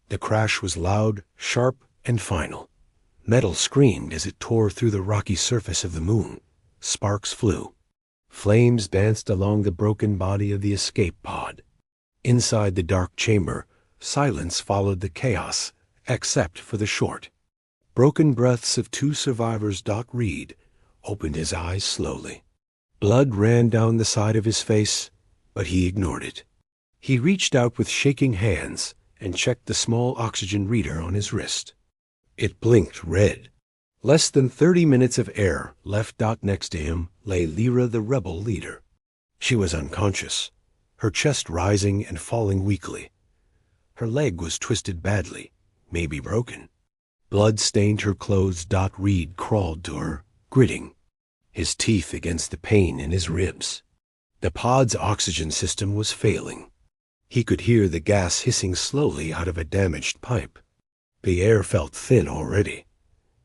The crash was loud, sharp, and final. Metal screamed as it tore through the rocky surface of the moon. Sparks flew. Flames danced along the broken body of the escape pod. Inside the dark chamber, silence followed the chaos, except for the short, broken breaths of two survivors. Reed opened his eyes slowly. Blood ran down the side of his face, but he ignored it. He reached out with shaking hands and checked the small oxygen reader on his wrist. It blinked red. Less than 30 minutes of air left. Next to him lay Lyra, the rebel leader. She was unconscious, her chest rising and falling weakly. Her leg was twisted badly, maybe broken. Blood stained her clothes. Reed crawled to her, gritting, his teeth against the pain in his ribs. The pod's oxygen system was failing. He could hear the gas hissing slowly out of a damaged pipe. The air felt thin already.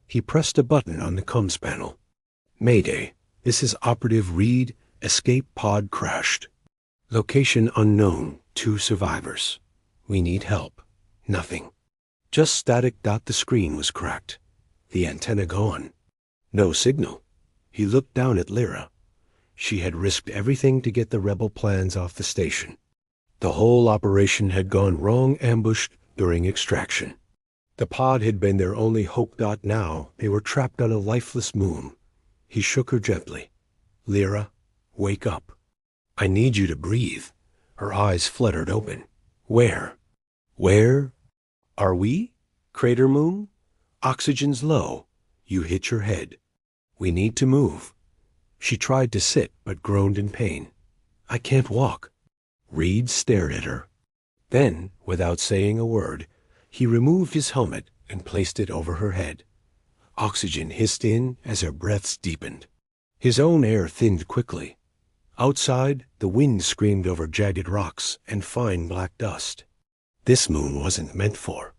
He pressed a button on the comms panel. "Mayday, this is Operative Reed. Escape pod crashed. Location unknown. 2 survivors. We need help." Nothing. Just static. The screen was cracked. The antenna gone. No signal. He looked down at Lyra. She had risked everything to get the rebel plans off the station. The whole operation had gone wrong, ambushed during extraction. The pod had been their only hope. Now they were trapped on a lifeless moon. He shook her gently. "Lyra, wake up. I need you to breathe." Her eyes fluttered open. "Where? Where are we? Crater moon? Oxygen's low. You hit your head. We need to move." She tried to sit, but groaned in pain. "I can't walk." Reed stared at her. Then, without saying a word, he removed his helmet and placed it over her head. Oxygen hissed in as her breaths deepened. His own air thinned quickly. Outside, the wind screamed over jagged rocks and fine black dust. This moon wasn't meant for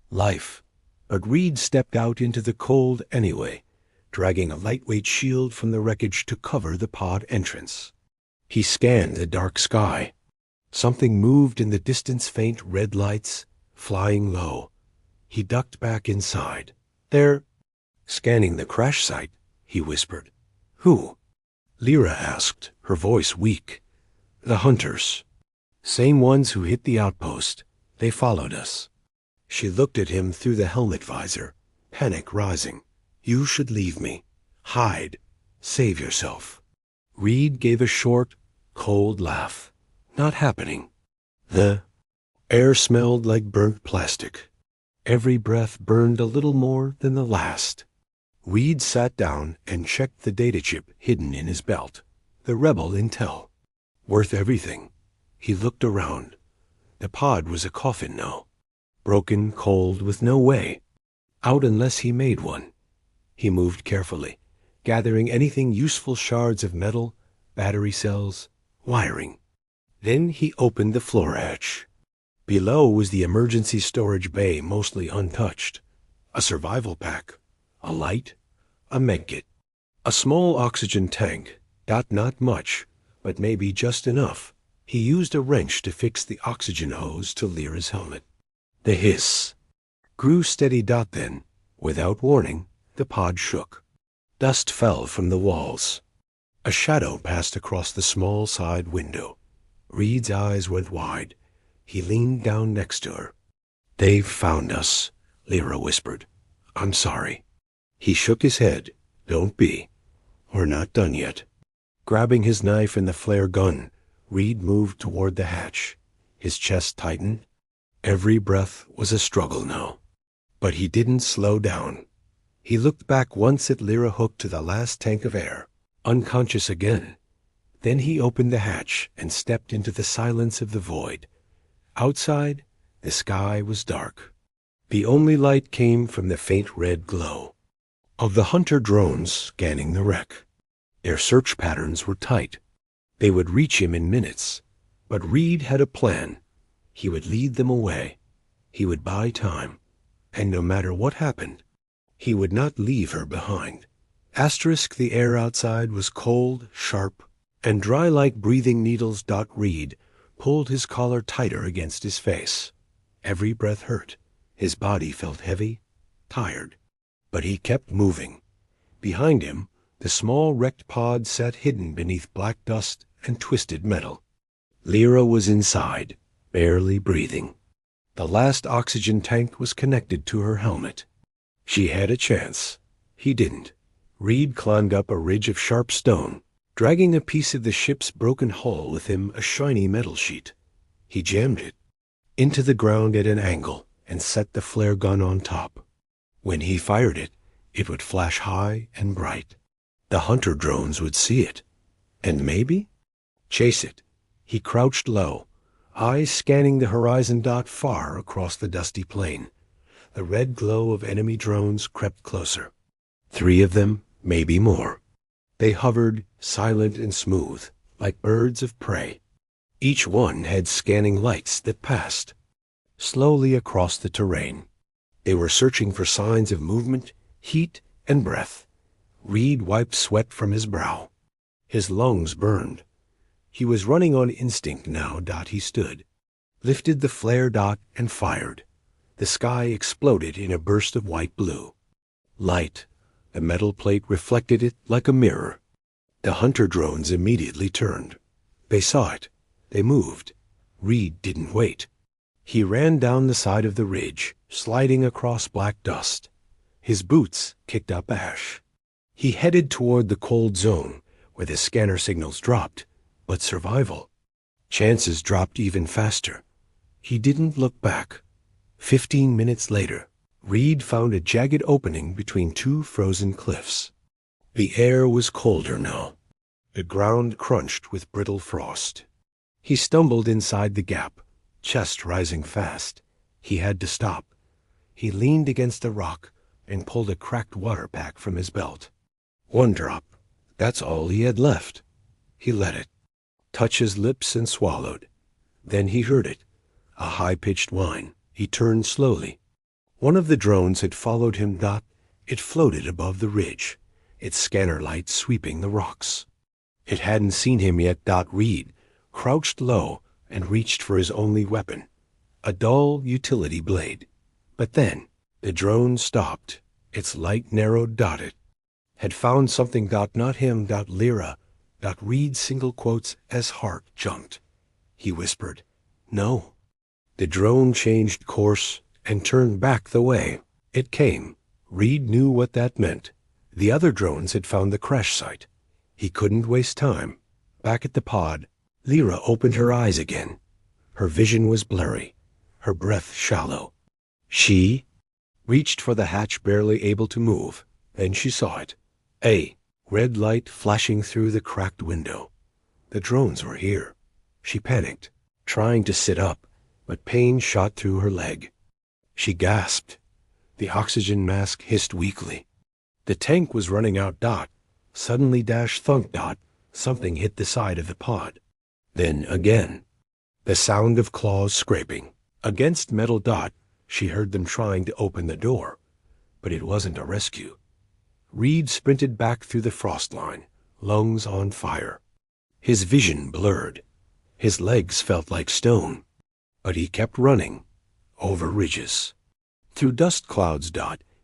life. But Reed stepped out into the cold anyway, dragging a lightweight shield from the wreckage to cover the pod entrance. He scanned the dark sky. Something moved in the distance, faint red lights, flying low. He ducked back inside. "They're scanning the crash site," he whispered. "Who?" Lyra asked, her voice weak. "The hunters. Same ones who hit the outpost. They followed us." She looked at him through the helmet visor, panic rising. "You should leave me. Hide. Save yourself." Reed gave a short, cold laugh. "Not happening." The air smelled like burnt plastic. Every breath burned a little more than the last. Reed sat down and checked the data chip hidden in his belt. The rebel intel. Worth everything. He looked around. The pod was a coffin now. Broken, cold, with no way out unless he made one. He moved carefully, gathering anything useful, shards of metal, battery cells, wiring. Then he opened the floor hatch. Below was the emergency storage bay, mostly untouched. A survival pack, a light, a medkit, a small oxygen tank. Not much, but maybe just enough. He used a wrench to fix the oxygen hose to Lyra's helmet. The hiss grew steady. Then, without warning, the pod shook. Dust fell from the walls. A shadow passed across the small side window. Reed's eyes went wide. He leaned down next to her. "They've found us," Lyra whispered. "I'm sorry." He shook his head. "Don't be. We're not done yet." Grabbing his knife and the flare gun, Reed moved toward the hatch. His chest tightened. Every breath was a struggle now. But he didn't slow down. He looked back once at Lyra, hooked to the last tank of air, unconscious again. Then he opened the hatch and stepped into the silence of the void. Outside, the sky was dark. The only light came from the faint red glow of the hunter drones scanning the wreck. Their search patterns were tight. They would reach him in minutes. But Reed had a plan. He would lead them away. He would buy time. And no matter what happened, he would not leave her behind. The air outside was cold, sharp, and dry like breathing needles. Reed pulled his collar tighter against his face. Every breath hurt. His body felt heavy, tired, but he kept moving. Behind him, the small wrecked pod sat hidden beneath black dust and twisted metal. Lyra was inside, barely breathing. The last oxygen tank was connected to her helmet. She had a chance. He didn't. Reed climbed up a ridge of sharp stone, dragging a piece of the ship's broken hull with him, a shiny metal sheet. He jammed it into the ground at an angle and set the flare gun on top. When he fired it, it would flash high and bright. The hunter drones would see it, and maybe chase it. He crouched low, eyes scanning the horizon far across the dusty plain. The red glow of enemy drones crept closer. 3 of them, maybe more. They hovered, silent and smooth, like birds of prey. Each one had scanning lights that passed slowly across the terrain. They were searching for signs of movement, heat, and breath. Reed wiped sweat from his brow. His lungs burned. He was running on instinct now. He stood, lifted the flare and fired. The sky exploded in a burst of white blue. Light. The metal plate reflected it like a mirror. The hunter drones immediately turned. They saw it. They moved. Reed didn't wait. He ran down the side of the ridge, sliding across black dust. His boots kicked up ash. He headed toward the cold zone, where the scanner signals dropped, but survival. Chances dropped even faster. He didn't look back. 15 minutes later, Reed found a jagged opening between 2 frozen cliffs. The air was colder now. The ground crunched with brittle frost. He stumbled inside the gap, chest rising fast. He had to stop. He leaned against a rock and pulled a cracked water pack from his belt. 1 drop. That's all he had left. He let it touch his lips and swallowed. Then he heard it, a high-pitched whine. He turned slowly. One of the drones had followed him. It floated above the ridge, its scanner light sweeping the rocks. It hadn't seen him yet. Reed crouched low and reached for his only weapon, a dull utility blade. But then the drone stopped. Its light narrowed. It had found something. Not him. Lyra. Reed's single quotes as heart jumped. He whispered, "No." The drone changed course and turned back the way it came. Reed knew what that meant. The other drones had found the crash site. He couldn't waste time. Back at the pod, Lyra opened her eyes again. Her vision was blurry, her breath shallow. She reached for the hatch, barely able to move. Then she saw it. A red light flashing through the cracked window. The drones were here. She panicked, trying to sit up, but pain shot through her leg. She gasped. The oxygen mask hissed weakly. The tank was running out. Suddenly thunk. Something hit the side of the pod. Then again. The sound of claws scraping against metal. She heard them trying to open the door, but it wasn't a rescue. Reed sprinted back through the frost line, lungs on fire. His vision blurred. His legs felt like stone, but he kept running, over ridges. Through dust clouds.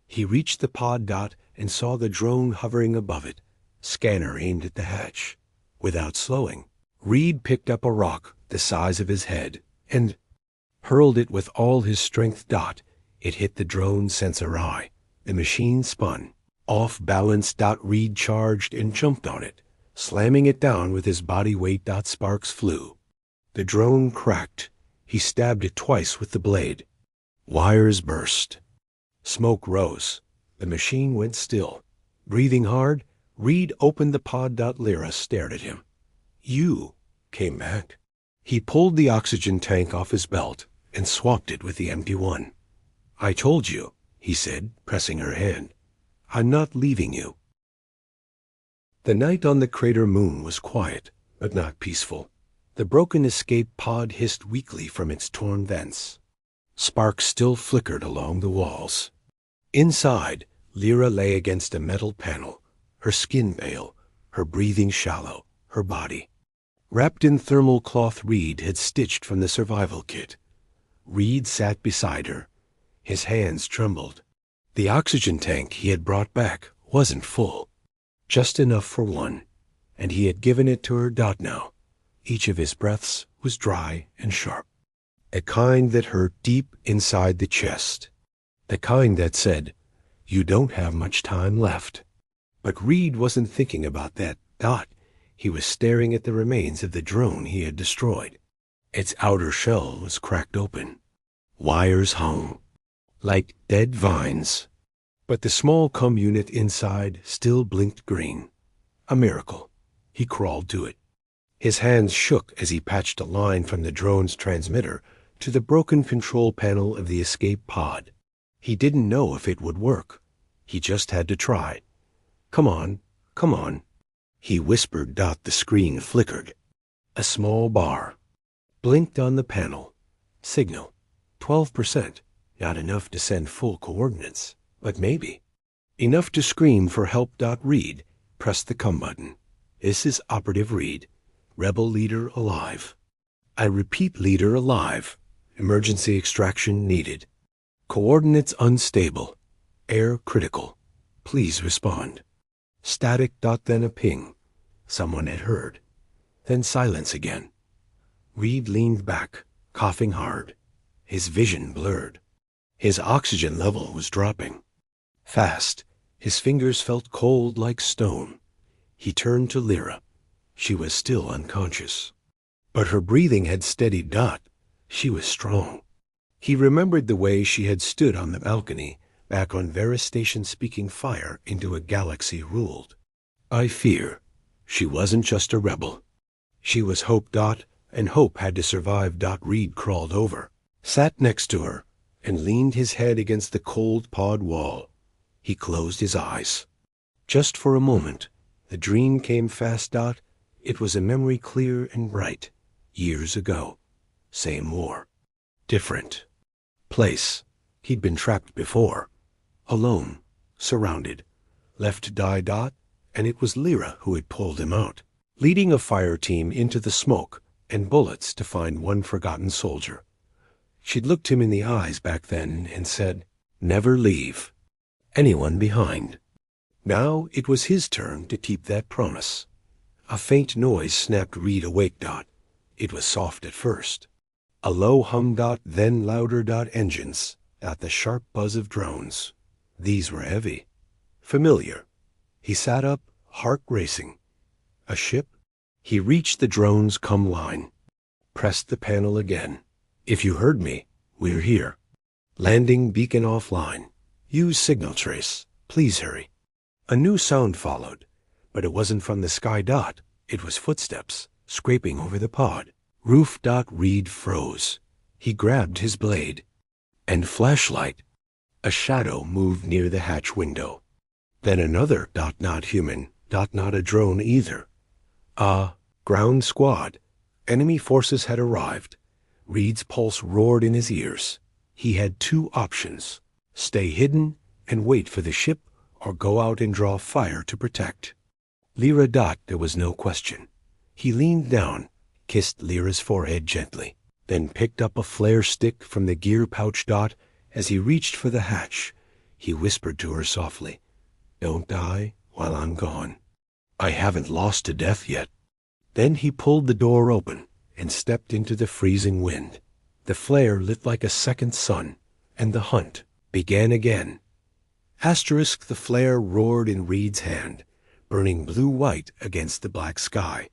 He reached the pod. And saw the drone hovering above it, scanner aimed at the hatch. Without slowing, Reed picked up a rock the size of his head and hurled it with all his strength. It hit the drone's sensor eye. The machine spun. Off balance. Reed charged and jumped on it, slamming it down with his body weight. Sparks flew. The drone cracked. He stabbed it twice with the blade. Wires burst. Smoke rose. The machine went still. Breathing hard, Reed opened the pod. Lyra stared at him. "You came back." He pulled the oxygen tank off his belt and swapped it with the empty one. "I told you," he said, pressing her hand. "I'm not leaving you." The night on the crater moon was quiet, but not peaceful. The broken escape pod hissed weakly from its torn vents. Sparks still flickered along the walls. Inside, Lyra lay against a metal panel, her skin pale, her breathing shallow, her body wrapped in thermal cloth Reed had stitched from the survival kit. Reed sat beside her, His hands trembled. The oxygen tank he had brought back wasn't full. Just enough for one, and he had given it to her Dot now. Each of his breaths was dry and sharp. A kind that hurt deep inside the chest. The kind that said, "You don't have much time left." But Reed wasn't thinking about that Dot. He was staring at the remains of the drone he had destroyed. Its outer shell was cracked open. Wires hung like dead vines. But the small unit inside still blinked green. A miracle. He crawled to it. His hands shook as he patched a line from the drone's transmitter to the broken control panel of the escape pod. He didn't know if it would work. He just had to try. "Come on, come on," he whispered. The screen flickered. A small bar blinked on the panel. Signal, 12%. Not enough to send full coordinates, but maybe enough to scream for help. Reed pressed the come button. "This is Operative Reed. Rebel leader alive. I repeat, leader alive. Emergency extraction needed. Coordinates unstable. Air critical. Please respond." Static. Then a ping. Someone had heard. Then silence again. Reed leaned back, coughing hard. His vision blurred. His oxygen level was dropping. Fast. His fingers felt cold like stone. He turned to Lyra. She was still unconscious. But her breathing had steadied. She was strong. He remembered the way she had stood on the balcony back on Vera Station, speaking fire into a galaxy ruled. I fear. She wasn't just a rebel. She was hope. And hope had to survive. Reed crawled over, sat next to her, and leaned his head against the cold pod wall. He closed his eyes. Just for a moment, the dream came fast. It was a memory clear and bright. Years ago. Same war. Different place. He'd been trapped before. Alone. Surrounded. Left to die. And it was Lyra who had pulled him out, leading a fire team into the smoke and bullets to find one forgotten soldier. She'd looked him in the eyes back then and said, "Never leave anyone behind." Now it was his turn to keep that promise. A faint noise snapped Reed awake. It was soft at first. A low hum. Then louder. Engines. The sharp buzz of drones. These were heavy. Familiar. He sat up, heart racing. A ship? He reached the drone's come line. Pressed the panel again. "If you heard me, we're here. Landing beacon offline. Use signal trace. Please hurry." A new sound followed, but it wasn't from the sky. It was footsteps, scraping over the pod. Roof. Reed froze. He grabbed his blade. And flashlight. A shadow moved near the hatch window. Then another. Not human. Not a drone either. Ground squad. Enemy forces had arrived. Reed's pulse roared in his ears. He had two options: stay hidden and wait for the ship, or go out and draw fire to protect. Lyra. There was no question. He leaned down, kissed Lyra's forehead gently, then picked up a flare stick from the gear pouch. As he reached for the hatch, he whispered to her softly, "Don't die while I'm gone. I haven't lost to death yet." Then he pulled the door open and stepped into the freezing wind. The flare lit like a second sun, and the hunt began again. The flare roared in Reed's hand, burning blue-white against the black sky.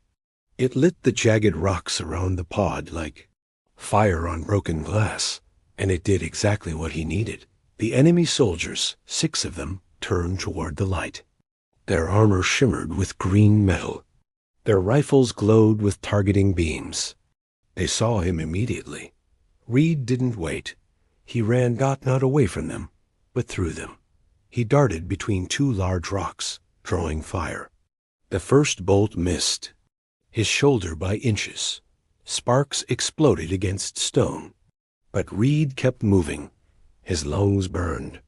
It lit the jagged rocks around the pod like fire on broken glass, and it did exactly what he needed. The enemy soldiers, 6 of them, turned toward the light. Their armor shimmered with green metal. Their rifles glowed with targeting beams. They saw him immediately. Reed didn't wait. He ran not away from them, but through them. He darted between 2 large rocks, drawing fire. The first bolt missed his shoulder by inches. Sparks exploded against stone. But Reed kept moving. His lungs burned.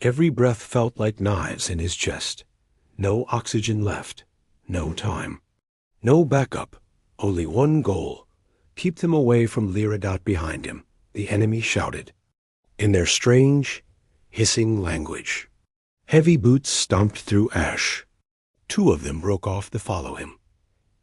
Every breath felt like knives in his chest. No oxygen left. No time. No backup. Only one goal. Keep them away from Lyra. Behind him, the enemy shouted. in their strange, hissing language. Heavy boots stomped through ash. Two of them broke off to follow him.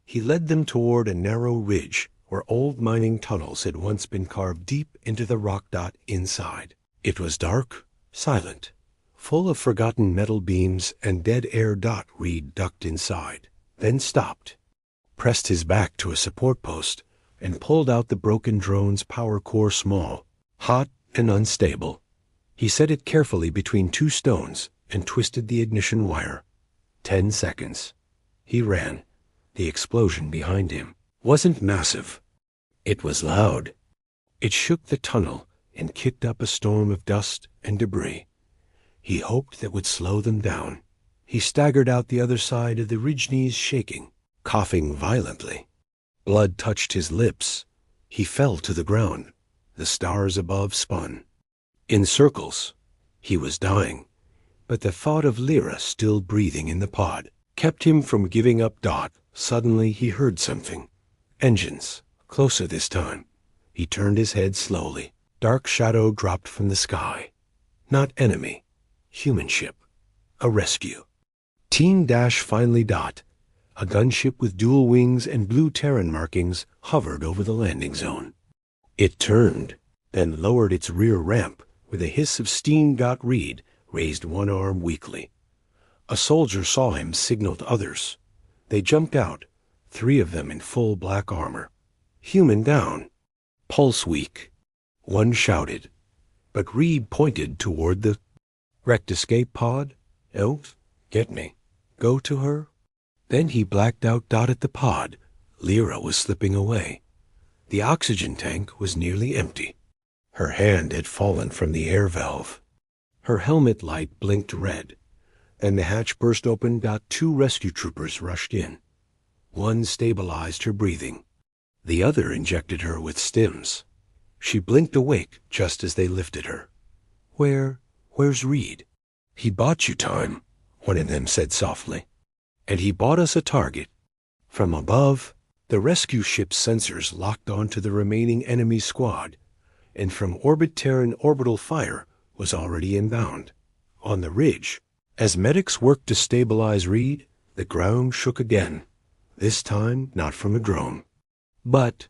He led them toward a narrow ridge where old mining tunnels had once been carved deep into the rock dot inside. It was dark, silent, full of forgotten metal beams and dead air. Reed ducked inside, then stopped, pressed his back to a support post, and pulled out the broken drone's power core small, hot and unstable. He set it carefully between two stones and twisted the ignition wire. 10 seconds. He ran. The explosion behind him wasn't massive. It was loud. It shook the tunnel and kicked up a storm of dust and debris. He hoped that would slow them down. He staggered out the other side of the ridge, knees shaking, coughing violently. Blood touched his lips. He fell to the ground. The stars above spun in circles. He was dying, but the thought of Lyra still breathing in the pod kept him from giving up. Suddenly he heard something. Engines, closer this time. He turned his head slowly. Dark shadow dropped from the sky. Not enemy. Human ship. A rescue. Finally. A gunship with dual wings and blue Terran markings hovered over the landing zone. It turned, then lowered its rear ramp with a hiss of steam. Reed raised one arm weakly. A soldier saw him, signaled others. They jumped out, 3 of them in full black armor. Human down. Pulse weak. One shouted, but Reed pointed toward the wrecked escape pod. "Oh, get me. Go to her." Then he blacked out. At the pod, Lyra was slipping away. The oxygen tank was nearly empty. Her hand had fallen from the air valve. Her helmet light blinked red. Then the hatch burst open. 2 rescue troopers rushed in. One stabilized her breathing. The other injected her with stims. She blinked awake just as they lifted her. Where's Reed?" "He bought you time," one of them said softly. "And he bought us a target." From above, the rescue ship's sensors locked onto the remaining enemy squad, and from orbit Terran orbital fire was already inbound. On the ridge, as medics worked to stabilize Reed, the ground shook again. This time not from a drone, but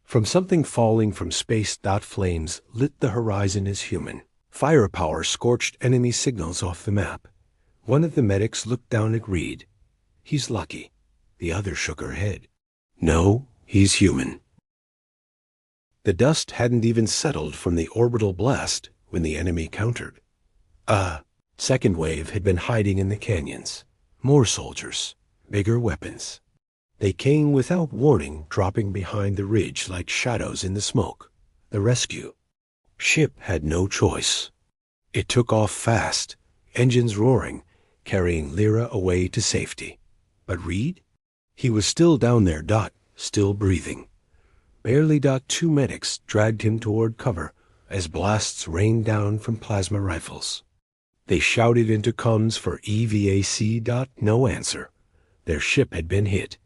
from something falling from space. Flames lit the horizon as human. Firepower scorched enemy signals off the map. One of the medics looked down at Reed. "He's lucky." The other shook her head. "No, he's human." The dust hadn't even settled from the orbital blast when the enemy countered. Second wave had been hiding in the canyons. More soldiers, bigger weapons. They came without warning, dropping behind the ridge like shadows in the smoke. The rescue ship had no choice. It took off fast, engines roaring, carrying Lyra away to safety. But Reed? He was still down there. Still breathing. Barely. 2 medics dragged him toward cover as blasts rained down from plasma rifles. They shouted into comms for EVAC. No answer. Their ship had been hit.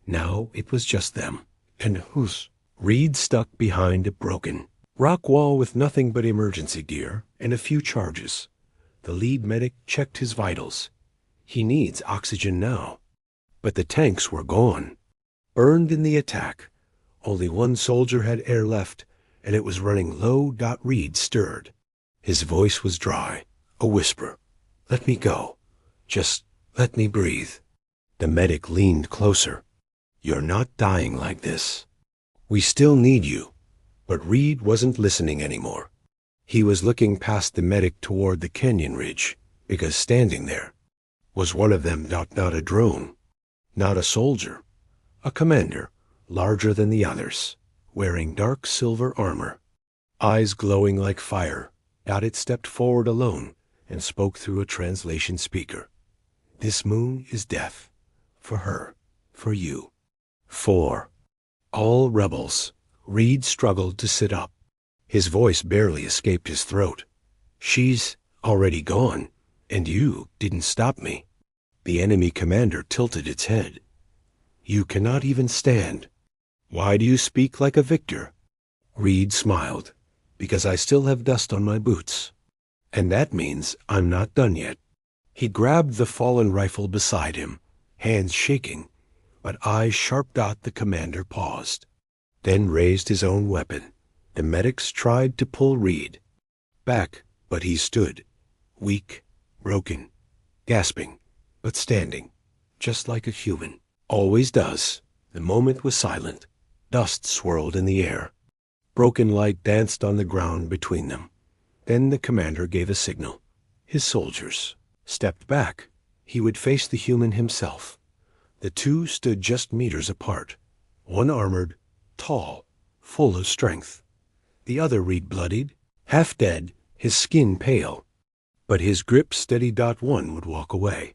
Now it was just them. And who's? Reed stuck behind a broken rock wall with nothing but emergency gear and a few charges. The lead medic checked his vitals. He needs oxygen now. But the tanks were gone. Burned in the attack. Only one soldier had air left, and it was running low. Reed stirred. His voice was dry, a whisper. "Let me go. Just let me breathe." The medic leaned closer. "You're not dying like this. We still need you." But Reed wasn't listening anymore. He was looking past the medic toward the canyon ridge, because standing there was one of them. Not a drone, not a soldier. A commander, larger than the others, wearing dark silver armor, eyes glowing like fire. It stepped forward alone and spoke through a translation speaker. "This moon is death. For her. For you. For all rebels." Reed struggled to sit up. His voice barely escaped his throat. "She's already gone, and you didn't stop me." The enemy commander tilted its head. "You cannot even stand. Why do you speak like a victor?" Reed smiled. because I still have dust on my boots. And that means I'm not done yet. He grabbed the fallen rifle beside him, hands shaking, but eyes sharp. The commander paused, then raised his own weapon. The medics tried to pull Reed back, but he stood, weak, broken, gasping, but standing, just like a human always does. The moment was silent. Dust swirled in the air. Broken light danced on the ground between them. Then the commander gave a signal. His soldiers stepped back. He would face the human himself. The two stood just meters apart, one armored, tall, full of strength. The other Reed bloodied, half dead, his skin pale. But his grip steady. One would walk away.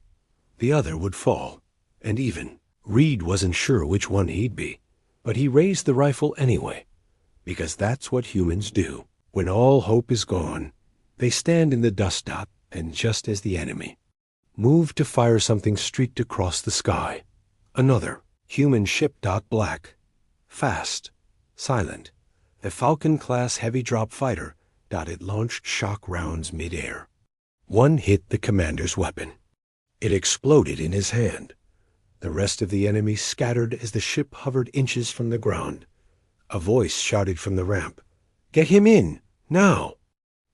The other would fall, and even. Reed wasn't sure which one he'd be, but he raised the rifle anyway, because that's what humans do. When all hope is gone, they stand in the dust. And just as the enemy moved to fire, something streaked across the sky. Another human ship. Black, fast, silent. The Falcon-class heavy-drop fighter. It launched shock rounds mid-air. One hit the commander's weapon. It exploded in his hand. The rest of the enemy scattered as the ship hovered inches from the ground. A voice shouted from the ramp, "Get him in, now!"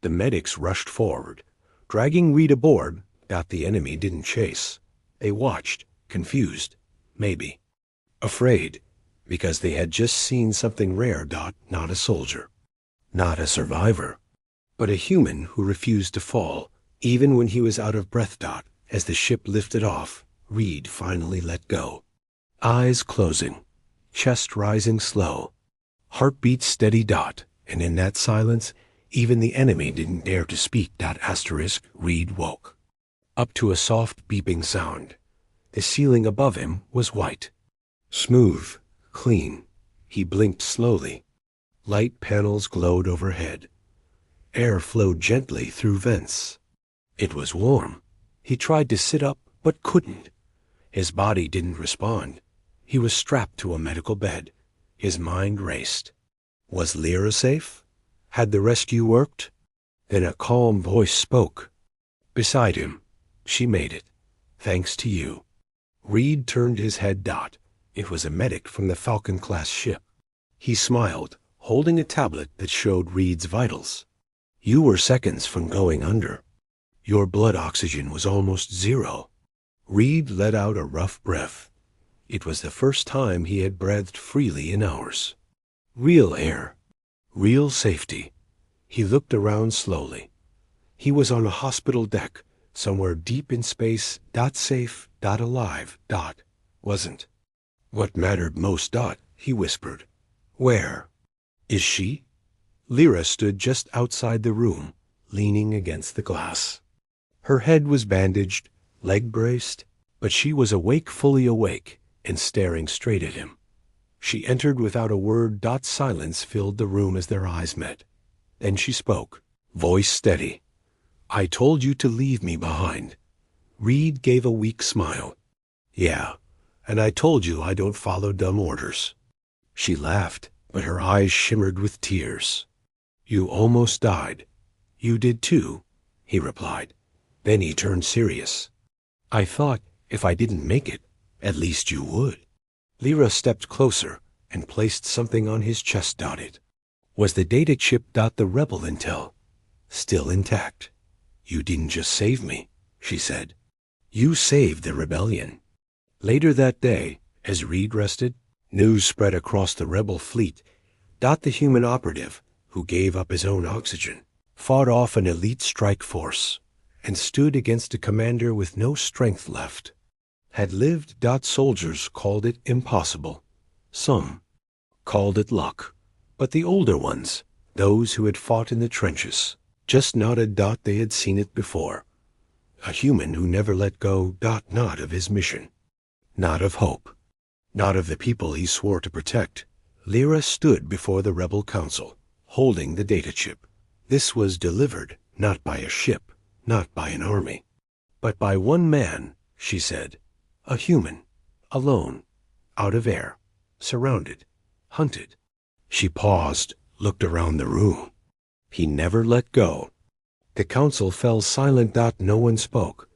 The medics rushed forward, dragging Reed aboard. The enemy didn't chase. They watched, confused, maybe afraid, because they had just seen something rare. Not a soldier, not a survivor, but a human who refused to fall, even when he was out of breath. As the ship lifted off, Reed finally let go. Eyes closing, chest rising slow, heartbeat steady. And in that silence, even the enemy didn't dare to speak. Reed woke up to a soft beeping sound. The ceiling above him was white, smooth, clean. He blinked slowly. Light panels glowed overhead. Air flowed gently through vents. It was warm. He tried to sit up, but couldn't. His body didn't respond. He was strapped to a medical bed. His mind raced. Was Lyra safe? Had the rescue worked? Then a calm voice spoke. Beside him. She made it. Thanks to you. Reed turned his head. It was a medic from the Falcon-class ship. He smiled, holding a tablet that showed Reed's vitals. You were seconds from going under. Your blood oxygen was almost zero. Reed let out a rough breath. It was the first time he had breathed freely in hours. Real air. Real safety. He looked around slowly. He was on a hospital deck, somewhere deep in space. Safe. Alive. Wasn't what mattered most. He whispered. Where is she? Lyra stood just outside the room, leaning against the glass. Her head was bandaged, leg braced, but she was awake, fully awake, and staring straight at him. She entered without a word. Silence filled the room as their eyes met. Then she spoke, voice steady. I told you to leave me behind. Reed gave a weak smile. Yeah, and I told you I don't follow dumb orders. She laughed, but her eyes shimmered with tears. You almost died. You did too, he replied. Then he turned serious. I thought if I didn't make it, at least you would. Lyra stepped closer and placed something on his chest. It was the data chip. The rebel intel. Still intact. You didn't just save me, she said. You saved the rebellion. Later that day, as Reed rested, news spread across the rebel fleet. The human operative, who gave up his own oxygen, fought off an elite strike force and stood against a commander with no strength left. Had lived. Soldiers called it impossible. Some called it luck. But the older ones, those who had fought in the trenches, just nodded. They had seen it before. A human who never let go. Not of his mission. Not of hope. Not of the people he swore to protect. Lyra stood before the rebel council, holding the data chip. This was delivered not by a ship, not by an army, but by one man, she said. A human, alone, out of air, surrounded, hunted. She paused, looked around the room. He never let go. The council fell silent. No one spoke,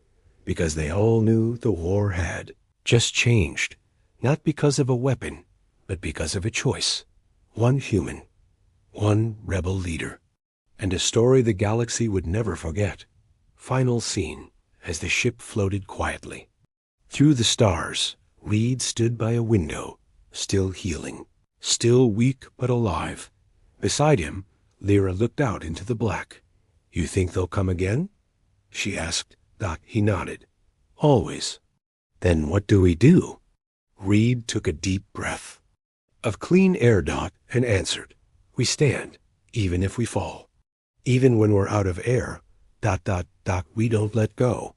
because they all knew the war had just changed, not because of a weapon, but because of a choice. One human, one rebel leader, and a story the galaxy would never forget. Final scene, as the ship floated quietly. Through the stars, Reed stood by a window, still healing, still weak but alive. Beside him, Lyra looked out into the black. "You think they'll come again?" she asked. He nodded. "Always." "Then what do we do?" Reed took a deep breath of clean air. And answered, "We stand, even if we fall. Even when we're out of air. We don't let go."